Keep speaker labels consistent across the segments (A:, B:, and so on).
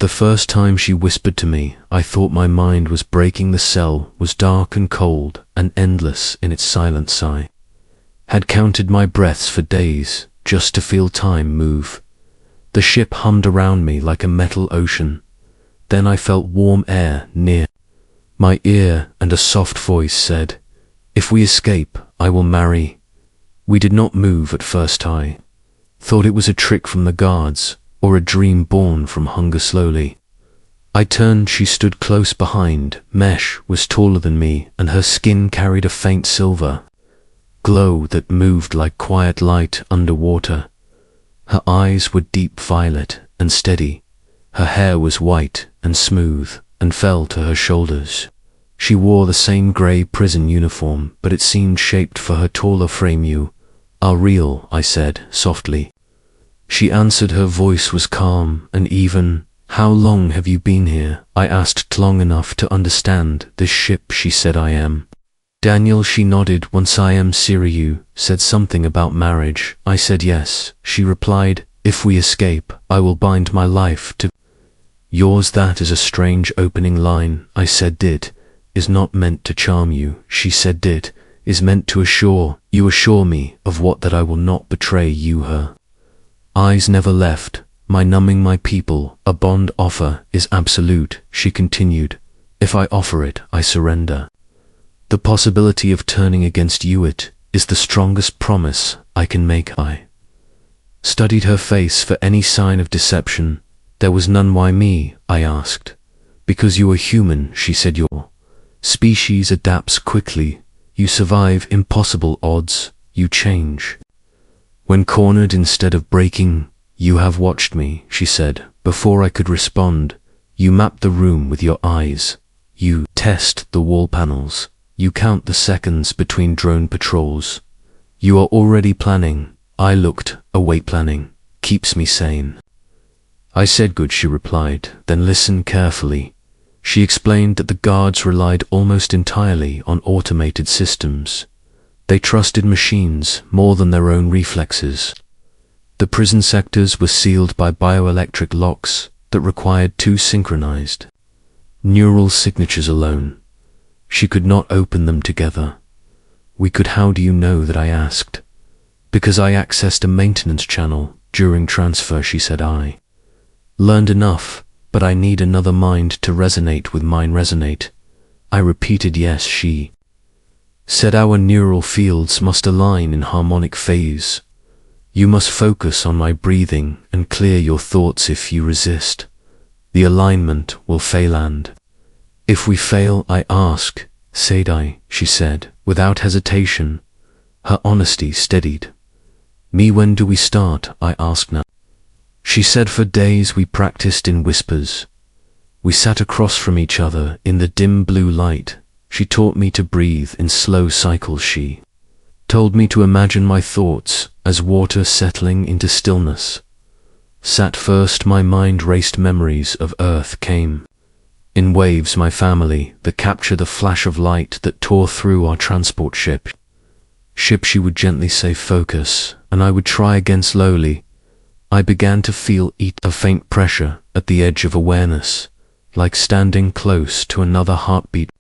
A: The first time she whispered to me, I thought my mind was breaking. The cell was dark and cold and endless in its silent sigh. Had counted my breaths for days just to feel time move. The ship hummed around me like a metal ocean. Then I felt warm air near my ear and a soft voice said, "If we escape, I will marry." We did not move at first. I thought it was a trick from the guards or a dream born from hunger. Slowly I turned. She stood close behind. Mesh was taller than me and her skin carried a faint silver glow that moved like quiet light underwater. Her eyes were deep violet and steady. Her hair was white and smooth and fell to her shoulders. She wore the same grey prison uniform, but it seemed shaped for her taller frame. "You are real," I said softly. She answered. Her voice was calm and even. "How long have you been here?" I asked. "Long enough to understand this ship," she said. "I am Daniel." She nodded. "Once I am Siri." "You said something about marriage." I said yes. She replied, "If we escape, I will bind my life to yours." "That is a strange opening line." I said. "It is not meant to charm you." She said. "It is meant to assure me of what? That I will not betray you." Her eyes never left my numbing. "My people, a bond offer is absolute," she continued. "If I offer it, I surrender. The possibility of turning against you, it is the strongest promise I can make." I studied her face for any sign of deception. There was none. "Why me?" I asked. "Because you are human," she said. "Your species adapts quickly. You survive impossible odds. You change when cornered instead of breaking. You have watched me," she said. Before I could respond, "You map the room with your eyes. You test the wall panels. You count the seconds between drone patrols. You are already planning." I looked away. "Planning keeps me sane." I said. "Good," she replied. "Then listen carefully." She explained that the guards relied almost entirely on automated systems. They trusted machines more than their own reflexes. The prison sectors were sealed by bioelectric locks that required two synchronized neural signatures alone. She could not open them together. "We could." "How do you know that?" I asked. "Because I accessed a maintenance channel during transfer," she said. "I learned enough, but I need another mind to resonate with mine." "Resonate?" I repeated. "Yes," she said. "Our neural fields must align in harmonic phase. You must focus on my breathing and clear your thoughts. If you resist, the alignment will fail." "And if we fail?" I asked. "Said I," she said, without hesitation. Her honesty steadied me. "When do we start?" I asked. "Now." She said. "For days we practiced in whispers. We sat across from each other in the dim blue light. She taught me to breathe in slow cycles. She told me to imagine my thoughts as water settling into stillness. At first my mind raced. Memories of Earth came in waves. My family, that captured the flash of light that tore through our transport ship. She would gently say, "Focus," and I would try again. Slowly I began to feel a faint pressure at the edge of awareness, like standing close to another heartbeat.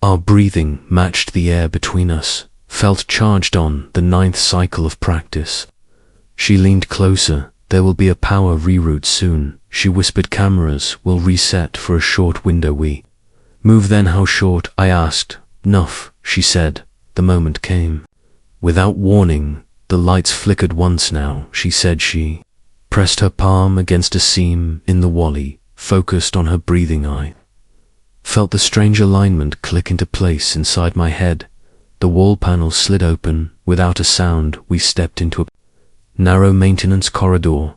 A: Our breathing matched the air between us, felt charged. On the 9th cycle of practice, she leaned closer. "There will be a power reroute soon," she whispered. "Cameras will reset for a short window. We move then." "How short?" I asked. "Enough," she said. The moment came. Without warning, the lights flickered once. "Now," she said. She pressed her palm against a seam in the wally, focused on her breathing. I felt the strange alignment click into place inside my head. The wall panel slid open. Without a sound, we stepped into a narrow maintenance corridor.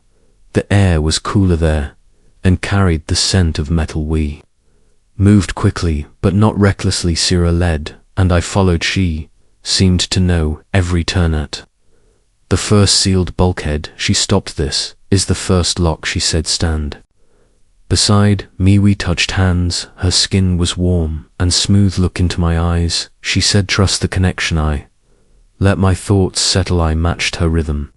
A: The air was cooler there and carried the scent of metal. We moved quickly, but not recklessly. Sierra led, and I followed. She seemed to know every turn. At the first sealed bulkhead, she stopped. "This is the first lock," she said. "Stand beside me." We touched hands. Her skin was warm and smooth. "Look into my eyes," she said. "Trust the connection." I let my thoughts settle. I matched her rhythm.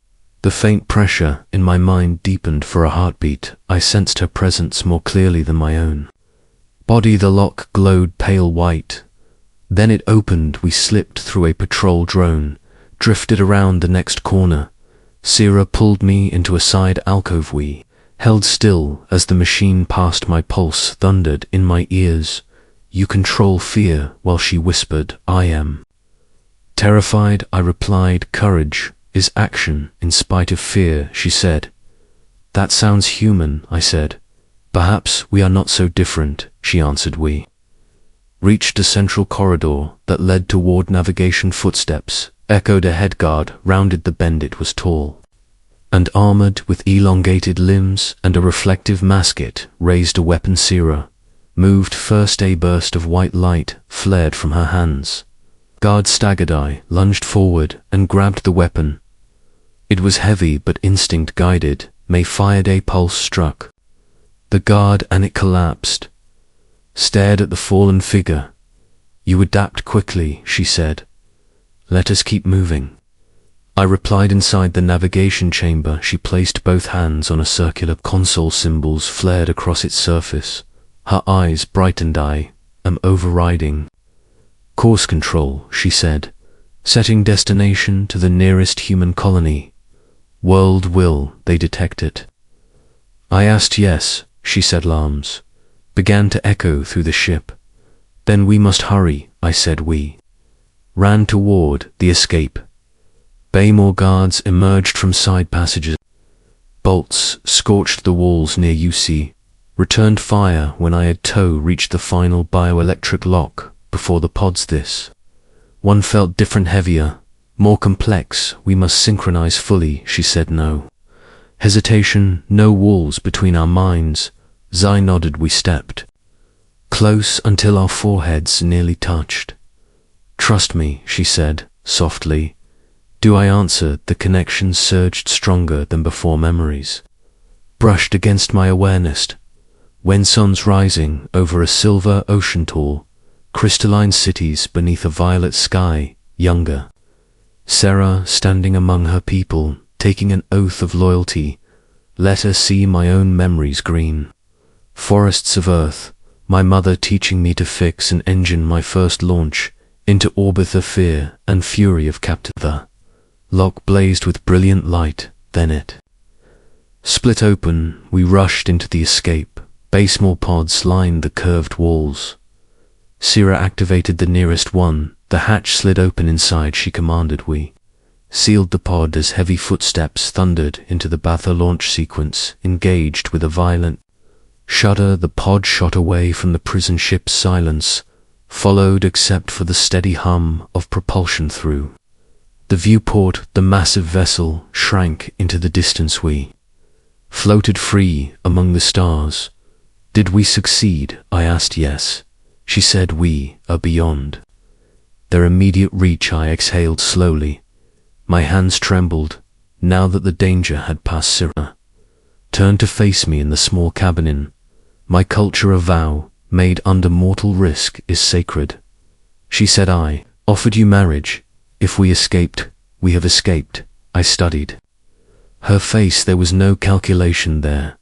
A: The faint pressure in my mind deepened for a heartbeat. I sensed her presence more clearly than my own. Body the lock glowed pale white. Then it opened. We slipped through a patrol drone, drifted around the next corner. Sierra pulled me into a side alcove. We held still as the machine passed. My pulse thundered in my ears. You control fear, while she whispered, I am. Terrified, I replied, courage is action in spite of fear, she said. That sounds human, I said. Perhaps we are not so different, she answered. We reached a central corridor that led toward navigation. Footsteps echoed. A head guard rounded the bend. It was tall and armored with elongated limbs and a reflective mask. It raised a weapon. Sierra moved first. A burst of white light flared from her hands. Guard staggered. I lunged forward and grabbed the weapon. It was heavy but instinct guided. May fired. A pulse struck the guard and it collapsed. Stared at the fallen figure. You adapt quickly, she said. Let us keep moving. I replied. Inside the navigation chamber, she placed both hands on a circular console. Symbols flared across its surface. Her eyes brightened. I am overriding. Course control, she said, setting destination to the nearest human colony. World will they detect it? I asked. Yes, she said. Alarms began to echo through the ship. Then we must hurry, I said. We ran toward the escape bay. More guards emerged from side passages. Bolts scorched the walls near UC. Returned fire when I had reached the final bioelectric lock before the pods. This one felt different, heavier, more complex. We must synchronize fully, she said. No hesitation, no walls between our minds. Zai nodded. We stepped close until our foreheads nearly touched. Trust me, she said, softly. Do I answer? The connection surged stronger than before. Memories brushed against my awareness. When suns rising over a silver ocean, tall, crystalline cities beneath a violet sky, younger Sarah standing among her people, taking an oath of loyalty. Let her see my own memories. Green forests of earth, my mother teaching me to fix an engine. My first launch into orbit. The fear and fury of captive. The lock blazed with brilliant light, then it split open. We rushed into the escape bay. Small pods lined the curved walls. Sierra activated the nearest one. The hatch slid open. Inside, she commanded. We sealed the pod as heavy footsteps thundered into the Batha launch sequence. Engaged with a violent shudder, the pod shot away from the prison ship's. Silence followed except for the steady hum of propulsion through the viewport. The massive vessel shrank into the distance. We floated free among the stars. Did we succeed? I asked. Yes, she said. We are beyond their immediate reach. I exhaled slowly. My hands trembled now that the danger had passed. Sierra turned to face me in the small cabin. In my culture, a vow made under mortal risk is sacred, she said. I offered you marriage. If we escaped, we have escaped. I studied her face. There was no calculation there.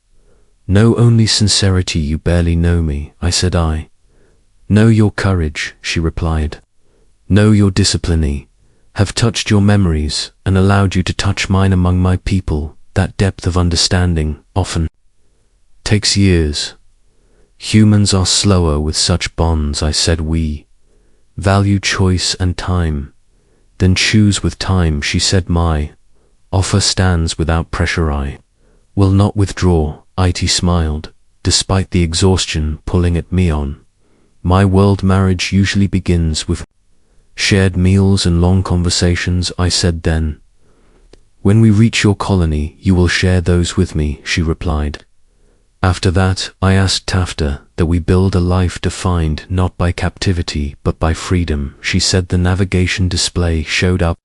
A: No, only sincerity. You barely know me, I said. I know your courage, she replied. Know your discipline. Have touched your memories and allowed you to touch mine. Among my people, that depth of understanding often takes years. Humans are slower with such bonds, I said. We value choice and time. Then choose with time, she said. My offer stands without pressure. I will not withdraw. It smiled, despite the exhaustion pulling at me. On my world, marriage usually begins with shared meals and long conversations, I said. Then, when we reach your colony, you will share those with me, she replied. After that, I asked Tafta that we build a life defined not by captivity but by freedom, she said. The navigation display showed up.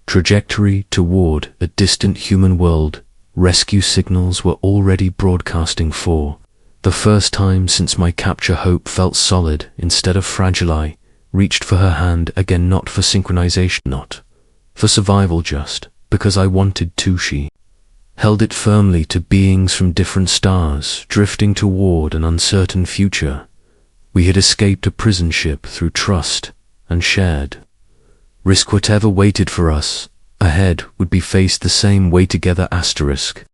A: Trajectory toward a distant human world. Rescue signals were already broadcasting. For the first time since my capture, hope felt solid instead of fragile. I reached for her hand again, not for synchronization, not for survival, just because I wanted to. She held it firmly to beings from different stars, drifting toward an uncertain future. We had escaped a prison ship through trust and shared risk. Whatever waited for us ahead would be faced the same way together. Asterisk.